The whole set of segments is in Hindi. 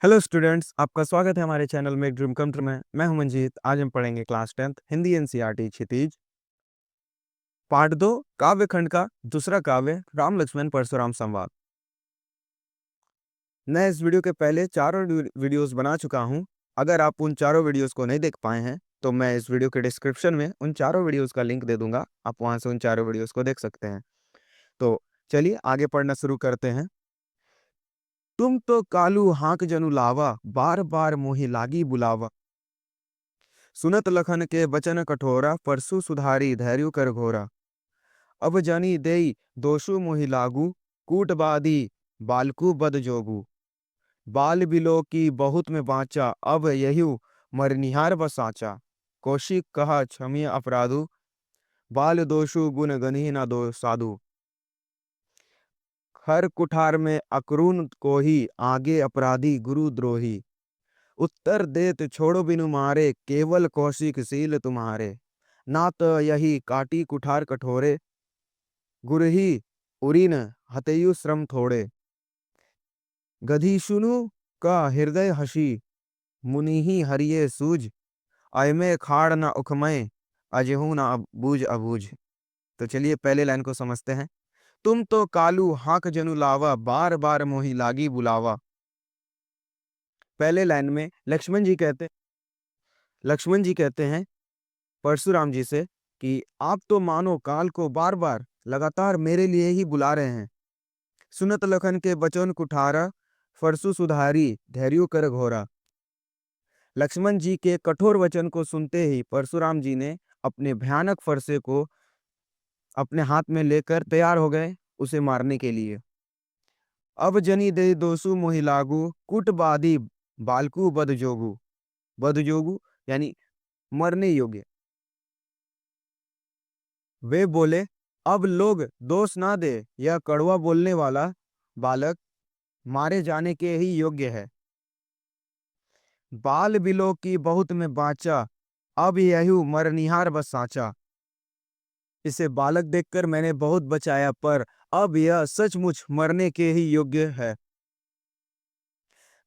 हेलो स्टूडेंट्स, आपका स्वागत है हमारे चैनल में एक ड्रीम कम ट्रू में। मैं हूं मंजीत। आज हम पढ़ेंगे क्लास 10th हिंदी एनसीईआरटी क्षितिज पार्ट 2 काव्य खंड का दूसरा काव्य राम लक्ष्मण परशुराम संवाद। मैं इस वीडियो के पहले चारों वीडियोस बना चुका हूं। अगर आप उन चारों वीडियोस को नहीं देख पाए हैं तो मैं इस वीडियो के डिस्क्रिप्शन में उन चारों वीडियोस का लिंक दे दूंगा, आप वहां से उन चारों वीडियोस को देख सकते हैं। तो चलिए आगे पढ़ना शुरू करते हैं। तुम तो कालू हाक जनु लावा, बार बार मोहि लागी बुलावा। सुनत लखन के बचन कठोरा, परसु सुधारी धैर्य कर घोरा। अब जनी देई दोषु मोहि लागू, कूट बादी बालकू बद जोगू। बाल बिलो की बहुत में बाँचा, अब यही मरनिहार बसाचा। कौशिक कहा क्षमीय अपराधु, बाल दोषु गुण गनी न दो साधु। हर कुठार में अकरुण को ही, आगे अपराधी गुरु द्रोही। उत्तर देत छोड़ो बिनु मारे, केवल कौशिक सील तुम्हारे। ना तो यही काटी कुठार कठोरे, गुरही उरीन हतयु श्रम थोड़े। गधी सुनु का हृदय हसी, मुनिहि हरिये सूझ। अयमे खाड़ न उखमय, अजहू न बूझ अबूझ। तो चलिए पहले लाइन को समझते हैं। तुम तो कालू हाक जनु लावा, बार बार मोहि लागी बुलावा। पहले लाइन में लक्ष्मण जी कहते हैं परशुराम जी से कि आप तो मानो काल को बार बार लगातार मेरे लिए ही बुला रहे हैं। सुनत लखन के बचन कुठारा, फरसु सुधारी धैर्य कर घोरा। लक्ष्मण जी के कठोर वचन को सुनते ही परशुराम जी ने अपने भयानक फरसे को अपने हाथ में लेकर तैयार हो गए उसे मारने के लिए। अब जनी दे दोसु मोहि लागू, कुट बादी बालकू बद जोगू। बद जोगू यानी मरने योग्य। वे बोले, अब लोग दोष ना दे, यह कड़वा बोलने वाला बालक मारे जाने के ही योग्य है। बाल बिलो की बहुत में बाँचा, अब यही मरनिहार बस साचा। इसे बालक देखकर मैंने बहुत बचाया, पर अब यह सचमुच मरने के ही योग्य है।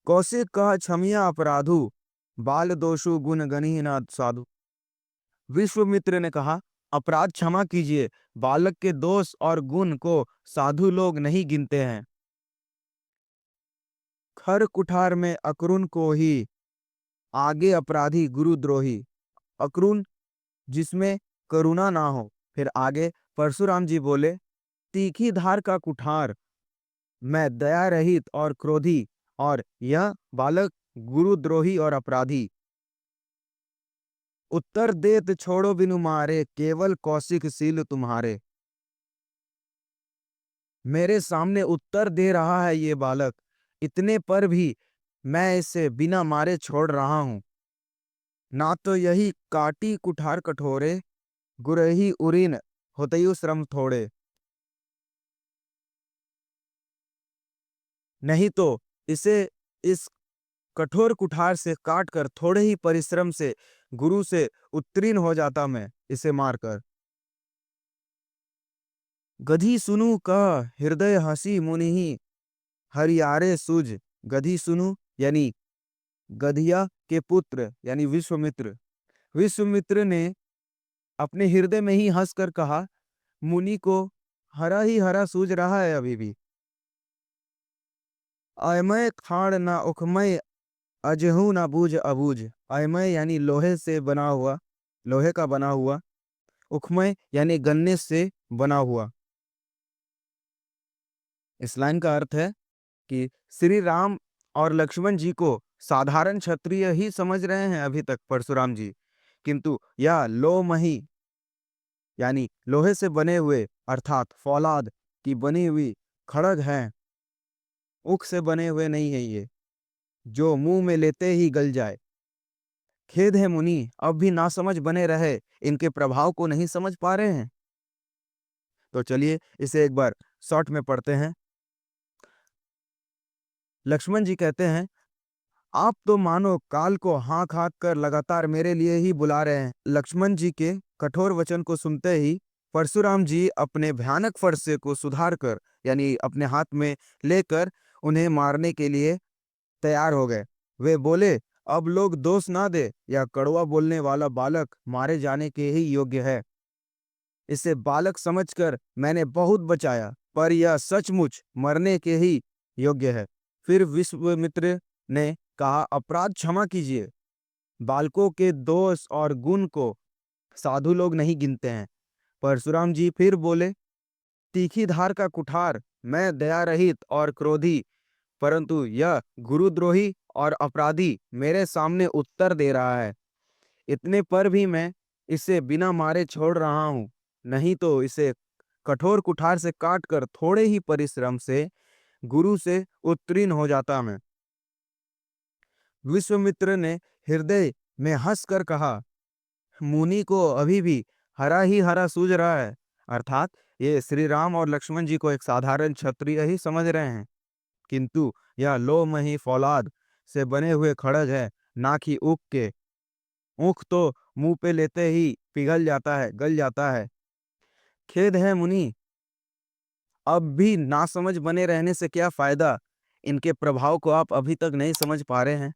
कौशिक कहा क्षमिया अपराधु, बाल दोषु गुण गनी ना साधु। विश्वामित्र ने कहा, अपराध क्षमा कीजिए, बालक के दोष और गुण को साधु लोग नहीं गिनते हैं। खर कुठार में अकरुण को ही, आगे अपराधी गुरुद्रोही। अकरुण जिसमें करुणा ना हो। फिर आगे परशुराम जी बोले, तीखी धार का कुठार, मैं दया रहित और क्रोधी, और यह बालक गुरुद्रोही और अपराधी। उत्तर देत छोड़ो बिनु मारे, केवल कौशिक सील तुम्हारे। मेरे सामने उत्तर दे रहा है ये बालक, इतने पर भी मैं इसे बिना मारे छोड़ रहा हूं। ना तो यही काटी कुठार कठोरे, गुरही उरीन होतयु श्रम थोड़े। नहीं तो इसे इस कठोर कुठार से काट कर थोड़े ही परिश्रम से गुरु से उत्तीर्ण हो जाता मैं इसे मारकर। गधी सुनु का हृदय हसी, मुनिहि हरियारे सूझ। गधी सुनु यानी गधिया के पुत्र यानी विश्वामित्र। विश्वामित्र ने अपने हृदय में ही हंसकर कहा, मुनि को हरा ही हरा सूझ रहा है अभी भी। अयमय खाड़ ना उखमय, अजहू ना बूझ अबूझ। अयमय यानी लोहे से बना हुआ, लोहे का बना हुआ। उखमय यानी गन्ने से बना हुआ। इस लाइन का अर्थ है कि श्री राम और लक्ष्मण जी को साधारण क्षत्रिय ही समझ रहे हैं अभी तक परशुराम जी, किंतु यह लोमही यानी लोहे से बने हुए अर्थात फौलाद की बनी हुई खड़ग है। उख से बने हुए नहीं है ये, जो मुंह में लेते ही गल जाए। खेद है मुनि, अब भी नासमझ बने रहे, इनके प्रभाव को नहीं समझ पा रहे हैं। तो चलिए इसे एक बार शॉर्ट में पढ़ते हैं। लक्ष्मण जी कहते हैं, आप तो मानो काल को हाँक हाँक कर लगातार मेरे लिए ही बुला रहे हैं। लक्ष्मण जी के कठोर वचन को सुनते ही परशुराम जी अपने भयानक फरसे को सुधार कर यानी अपने हाथ में लेकर उन्हें मारने के लिए तैयार हो गए। वे बोले, अब लोग दोष ना दे, यह कड़वा बोलने वाला बालक मारे जाने के ही योग्य है। इसे बालक समझकर मैंने बहुत बचाया, पर यह सचमुच मरने के ही योग्य है। फिर विश्वामित्र ने कहा, अपराध क्षमा कीजिए। बालकों के दोष और गुण को साधु लोग नहीं गिनते हैं। परशुराम जी फिर बोले, तीखी धार का कुठार, मैं दया रहित और क्रोधी, परंतु यह गुरुद्रोही और अपराधी मेरे सामने उत्तर दे रहा है। इतने पर भी मैं इसे बिना मारे छोड़ रहा हूं, नहीं तो इसे कठोर कुठार से काट कर थोड़े ही परिश्रम से गुरु से उत्तीर्ण हो जाता मैं। विश्वामित्र ने हृदय में हंसकर कहा, मुनि को अभी भी हरा ही हरा सूझ रहा है, अर्थात ये श्री राम और लक्ष्मण जी को एक साधारण क्षत्रिय ही समझ रहे हैं, किंतु यह लोमही फौलाद से बने हुए खड़ग है, ना कि ऊख के। ऊख तो मुंह पे लेते ही पिघल जाता है, गल जाता है। खेद है मुनि, अब भी नासमझ बने रहने से क्या फायदा। इनके प्रभाव को आप अभी तक नहीं समझ पा रहे हैं।